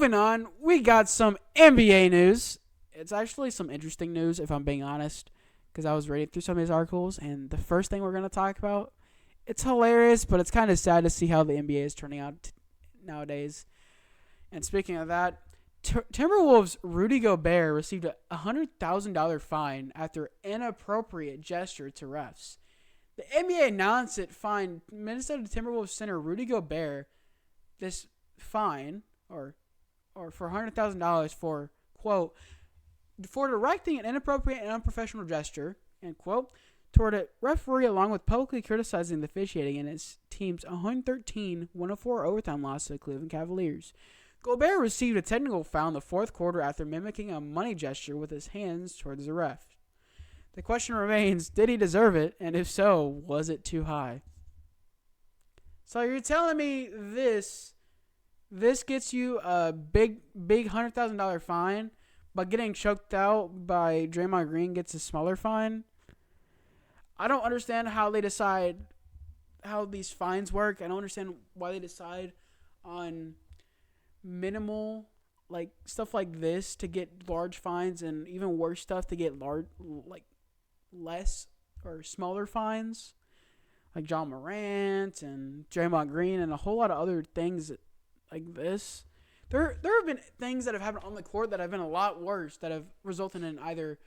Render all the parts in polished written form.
moving on, we got some NBA news. It's actually some interesting news, if I'm being honest, because I was reading through some of these articles, and the first thing we're going to talk about, it's hilarious, but it's kind of sad to see how the NBA is turning out nowadays. And speaking of that, Timberwolves' Rudy Gobert received a $100,000 fine after inappropriate gesture to refs. The NBA announced it fined Minnesota Timberwolves center Rudy Gobert this fine, or for $100,000 for, quote, for directing an inappropriate and unprofessional gesture, end quote, toward a referee, along with publicly criticizing the officiating in his team's 113-104 overtime loss to the Cleveland Cavaliers. Gobert received a technical foul in the fourth quarter after mimicking a money gesture with his hands towards the ref. The question remains, did he deserve it? And if so, was it too high? So you're telling me this gets you a big $100,000 fine, but getting choked out by Draymond Green gets a smaller fine? I don't understand how they decide how these fines work. I don't understand why they decide on minimal, like, stuff like this to get large fines, and even worse stuff to get less or smaller fines, like John Morant and Draymond Green and a whole lot of other things like this. There have been things that have happened on the court that have been a lot worse, that have resulted in either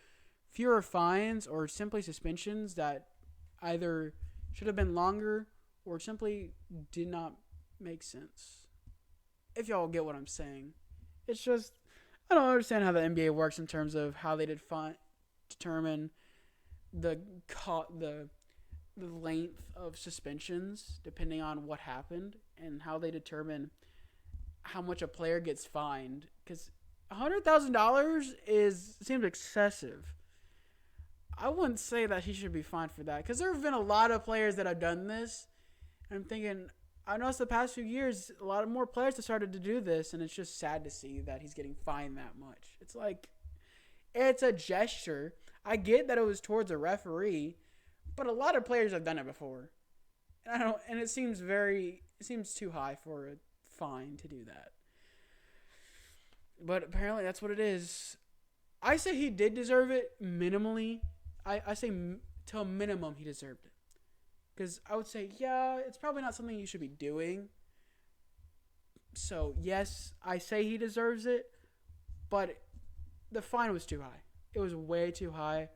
fewer fines or simply suspensions that either should have been longer or simply did not make sense. If y'all get what I'm saying. It's just, I don't understand how the NBA works in terms of how they determine the length of suspensions depending on what happened, and how they determine how much a player gets fined. Because $100,000 seems excessive. I wouldn't say that he should be fined for that, because there have been a lot of players that have done this. And I'm thinking, I noticed the past few years, a lot of more players have started to do this, and it's just sad to see that he's getting fined that much. It's like, it's a gesture. I get that it was towards a referee, but a lot of players have done it before. And it seems too high for a fine to do that. But apparently that's what it is. I say he did deserve it minimally. I say to a minimum he deserved it. Because I would say, yeah, it's probably not something you should be doing. So, yes, I say he deserves it. But the fine was too high. It was way too high.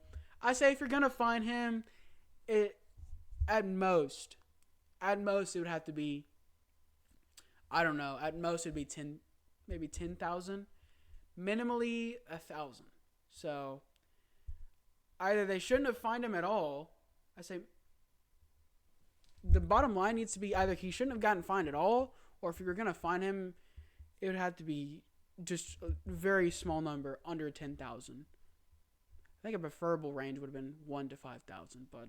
I say if you're going to fine him, at most it would have to be, I don't know, at most it would be maybe 10,000. Minimally 1,000. So, either they shouldn't have fined him at all. I say, the bottom line needs to be either he shouldn't have gotten fined at all, or if you're going to fine him, it would have to be just a very small number, under 10,000. I think a preferable range would have been 1 to 5,000, but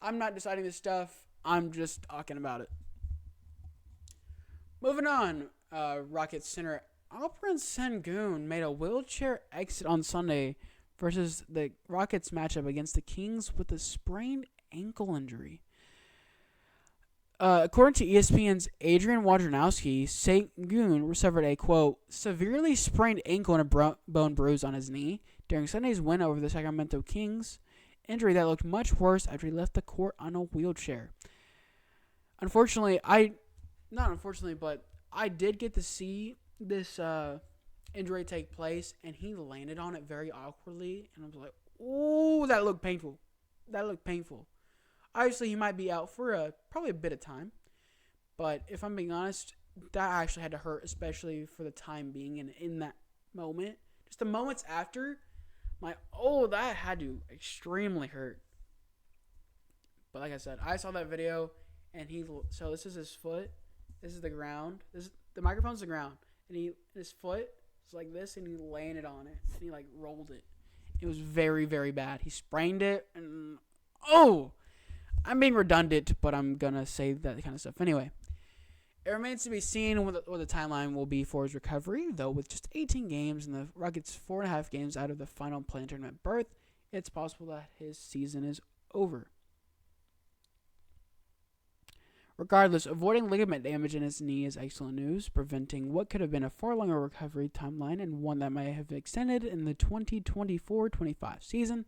I'm not deciding this stuff. I'm just talking about it. Moving on, Rockets center Alperen Sengun made a wheelchair exit on Sunday versus the Rockets matchup against the Kings with a sprained ankle injury. According to ESPN's Adrian Wojnarowski, Sengun suffered a, quote, severely sprained ankle and a bone bruise on his knee during Sunday's win over the Sacramento Kings, injury that looked much worse after he left the court on a wheelchair. Unfortunately, I did get to see this injury take place, and he landed on it very awkwardly, and I was like, ooh, that looked painful. Obviously, he might be out for probably a bit of time. But if I'm being honest, that actually had to hurt, especially for the time being. And in that moment, just the moments after, that had to extremely hurt. But like I said, I saw that video, and so this is his foot. This is the ground. The microphone's the ground. And his foot is like this, and he landed on it. And he, rolled it. It was very, very bad. He sprained it, and I'm being redundant, but I'm going to say that kind of stuff. Anyway, it remains to be seen what the timeline will be for his recovery, though with just 18 games and the Rockets 4.5 games out of the final play-in tournament berth, it's possible that his season is over. Regardless, avoiding ligament damage in his knee is excellent news, preventing what could have been a far longer recovery timeline and one that may have extended in the 2024-25 season.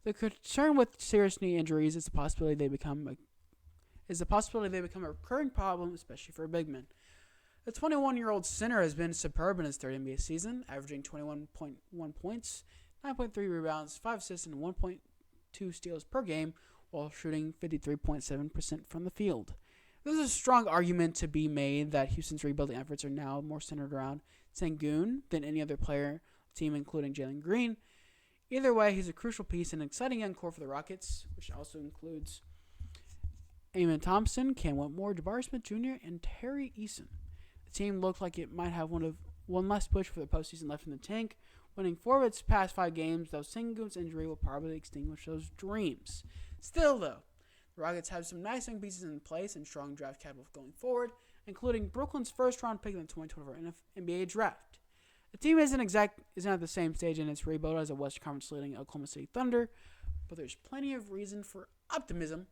The concern with serious knee injuries is the possibility they become a recurring problem, especially for big men. The 21-year-old center has been superb in his third NBA season, averaging 21.1 points, 9.3 rebounds, 5 assists, and 1.2 steals per game, while shooting 53.7% from the field. There's a strong argument to be made that Houston's rebuilding efforts are now more centered around Sengun than any other player team, including Jalen Green. Either way, he's a crucial piece and an exciting young core for the Rockets, which also includes Amen Thompson, Cam Whitmore, Jabari Smith Jr., and Terry Eason. The team looked like it might have one last push for the postseason left in the tank, winning 4 of its past 5 games, though Sengun's injury will probably extinguish those dreams. Still, though, the Rockets have some nice young pieces in place and strong draft capital going forward, including Brooklyn's first-round pick in the 2024 NBA draft. The team isn't at the same stage in its rebuild as a Western Conference leading Oklahoma City Thunder, but there's plenty of reason for optimism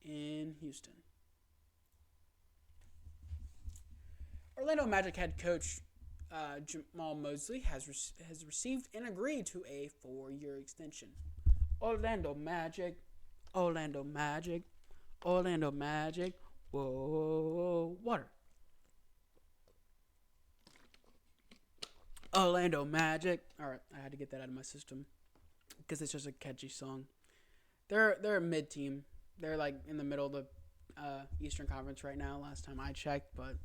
in Houston. Orlando Magic head coach Jamal Mosley has received and agreed to a 4-year extension. Orlando Magic. Whoa, water. Orlando Magic. All right, I had to get that out of my system because it's just a catchy song. They're a mid team. They're like in the middle of the Eastern Conference right now. Last time I checked, but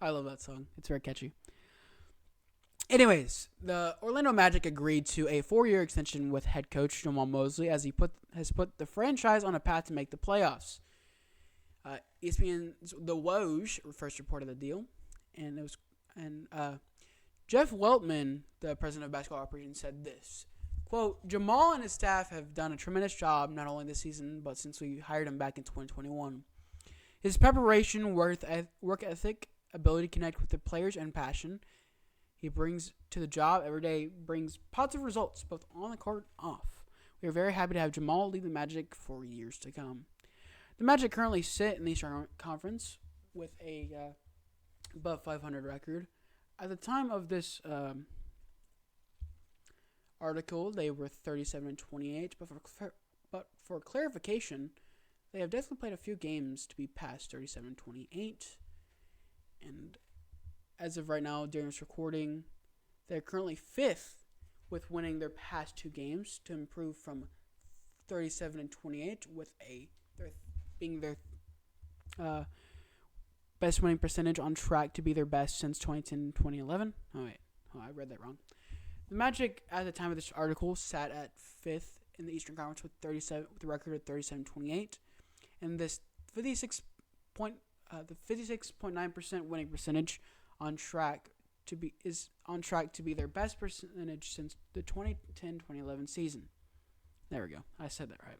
I love that song. It's very catchy. Anyways, the Orlando Magic agreed to a 4-year extension with head coach Jamal Mosley as he has put the franchise on a path to make the playoffs. ESPN's The Woj first reported the deal, and Jeff Weltman, the president of basketball operations, said this, quote, Jamal and his staff have done a tremendous job not only this season, but since we hired him back in 2021. His preparation, work ethic, ability to connect with the players, and passion he brings to the job every day brings positive results, both on the court and off. We are very happy to have Jamal lead the Magic for years to come. The Magic currently sit in the Eastern Conference with a above 500 record. At the time of this article, they were 37-28, but for clarification, they have definitely played a few games to be past 37-28, and as of right now, during this recording, they're currently 5th with winning their past 2 games to improve from 37-28 with being their best winning percentage on track to be their best since 2010-2011. I read that wrong. The Magic, at the time of this article, sat at 5th in the Eastern Conference with a record of 37-28, and this 56.9% winning percentage is on track to be their best percentage since the 2010-2011 season. There we go. I said that right.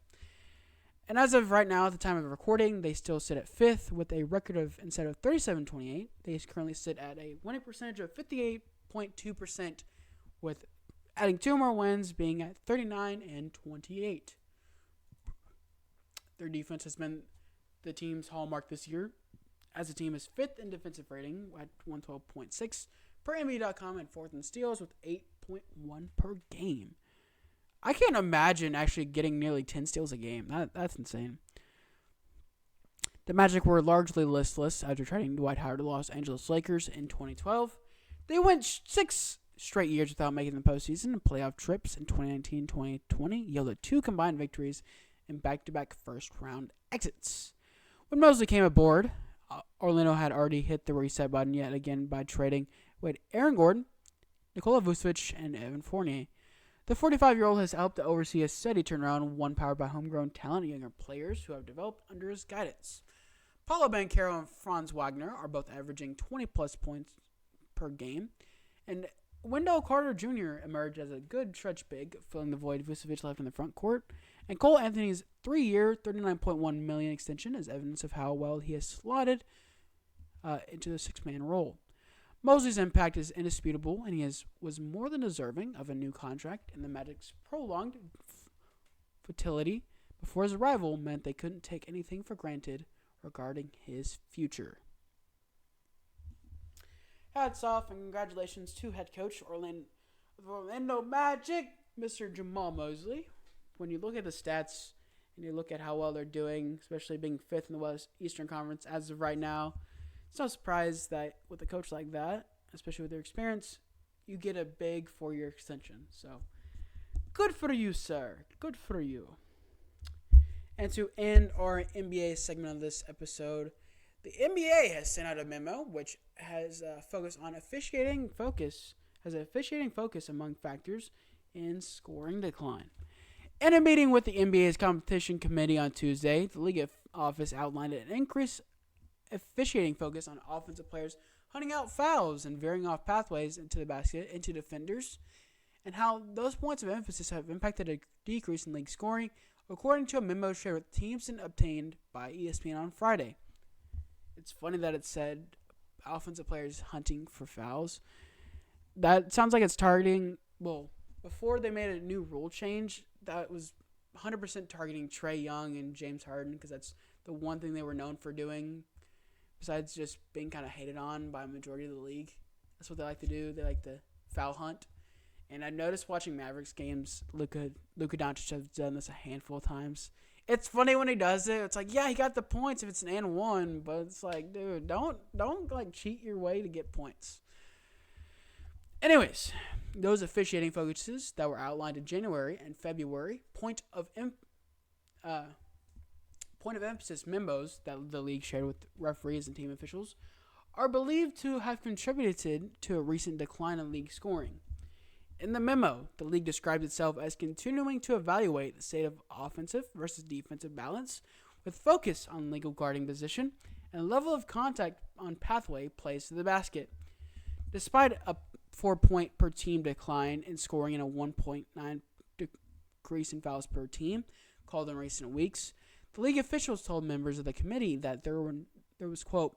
And as of right now, at the time of the recording, they still sit at 5th with a record of, instead of 37-28, they currently sit at a winning percentage of 58.2%, with adding 2 more wins being at 39-28. Their defense has been the team's hallmark this year, as the team is 5th in defensive rating at 112.6 per NBA.com and 4th in steals with 8.1 per game. I can't imagine actually getting nearly 10 steals a game. That's insane. The Magic were largely listless after trading Dwight Howard to the Los Angeles Lakers in 2012. They went 6 straight years without making the postseason, and playoff trips in 2019-2020 yielded 2 combined victories and back-to-back first-round exits. When Mosley came aboard, Orlando had already hit the reset button yet again by trading with Aaron Gordon, Nikola Vucevic, and Evan Fournier. The 45-year-old has helped to oversee a steady turnaround, one powered by homegrown talent and younger players who have developed under his guidance. Paulo Banchero and Franz Wagner are both averaging 20-plus points per game, and Wendell Carter Jr. emerged as a good stretch big, filling the void Vucevic left in the front court, and Cole Anthony's 3-year, $39.1 million extension is evidence of how well he has slotted into the 6-man role. Mosley's impact is indisputable, and he was more than deserving of a new contract, and the Magic's prolonged futility before his arrival meant they couldn't take anything for granted regarding his future. Hats off and congratulations to head coach Orlando Magic, Mr. Jamal Mosley. When you look at the stats and you look at how well they're doing, especially being fifth in the West Eastern Conference as of right now, it's no surprise that with a coach like that, especially with their experience, you get a big 4-year extension. So, good for you, sir. Good for you. And to end our NBA segment of this episode, the NBA has sent out a memo which has a officiating focus among factors in scoring decline. In a meeting with the NBA's competition committee on Tuesday, the league office outlined an increased officiating focus on offensive players hunting out fouls and veering off pathways into the basket into defenders, and how those points of emphasis have impacted a decrease in league scoring, according to a memo shared with teams and obtained by ESPN on Friday. It's funny that it said offensive players hunting for fouls. That sounds like it's targeting, before they made a new rule change, that was 100% targeting Trae Young and James Harden, because that's the one thing they were known for doing, besides just being kind of hated on by a majority of the league. That's what they like to do. They like to foul hunt. And I noticed watching Mavericks games, Luka Doncic has done this a handful of times. It's funny when he does it. It's like, yeah, he got the points if it's an and one, but it's like, dude, don't like cheat your way to get points. Anyways, those officiating focuses that were outlined in January and February, point of emphasis memos that the league shared with referees and team officials, are believed to have contributed to a recent decline in league scoring. In the memo, the league described itself as continuing to evaluate the state of offensive versus defensive balance, with focus on legal guarding position and level of contact on pathway plays to the basket. Despite a 4-point per team decline in scoring and a 1.9 decrease in fouls per team called in recent weeks, the league officials told members of the committee that there was, quote,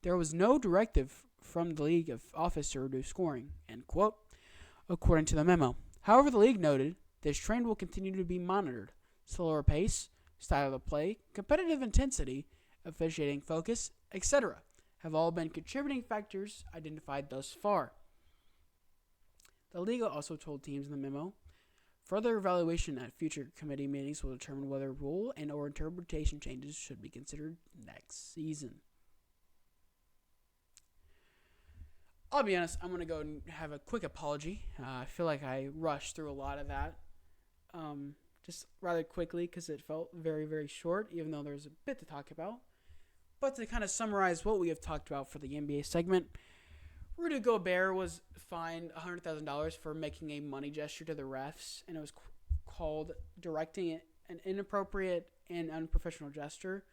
there was no directive from the league office to reduce scoring, end quote, according to the memo. However, the league noted this trend will continue to be monitored. Slower pace, style of play, competitive intensity, officiating focus, etc. have all been contributing factors identified thus far. The league also told teams in the memo, further evaluation at future committee meetings will determine whether rule and or interpretation changes should be considered next season. I'll be honest, I'm going to go and have a quick apology. I feel like I rushed through a lot of that just rather quickly because it felt very, very short, even though there's a bit to talk about. But to kind of summarize what we have talked about for the NBA segment, Rudy Gobert was fined $100,000 for making a money gesture to the refs, and it was called directing an inappropriate and unprofessional gesture.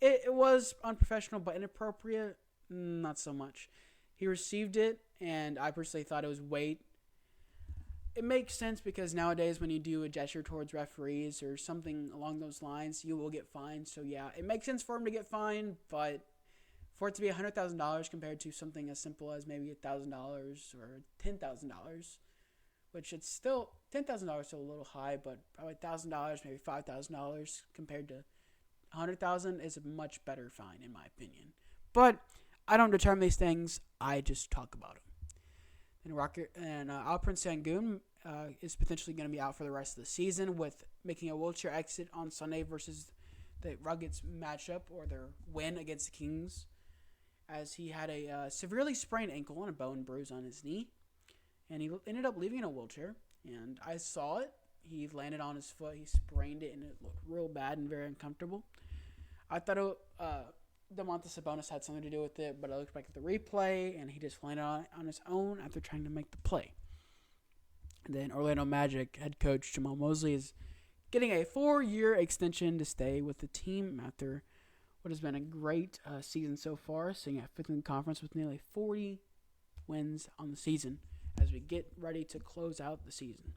It was unprofessional, but inappropriate, not so much. He received it, and I personally thought it was weight. It makes sense because nowadays when you do a gesture towards referees or something along those lines, you will get fined. So, yeah, it makes sense for him to get fined, but for it to be $100,000 compared to something as simple as maybe $1,000 or $10,000, which it's still $10,000 is still a little high, but probably $1,000, maybe $5,000 compared to $100,000 is a much better fine in my opinion. But I don't determine these things. I just talk about them. And Alperen Sengun is potentially going to be out for the rest of the season, with making a wheelchair exit on Sunday versus the Rockets matchup or their win against the Kings, as he had a severely sprained ankle and a bone bruise on his knee, and he ended up leaving in a wheelchair. And I saw it. He landed on his foot. He sprained it, and it looked real bad and very uncomfortable. I thought Domantas Sabonis had something to do with it, but I looked back at the replay, and he just landed on his own after trying to make the play. And then Orlando Magic head coach Jamal Mosley is getting a 4-year extension to stay with the team after what has been a great season so far, sitting at 5th in the conference with nearly 40 wins on the season as we get ready to close out the season.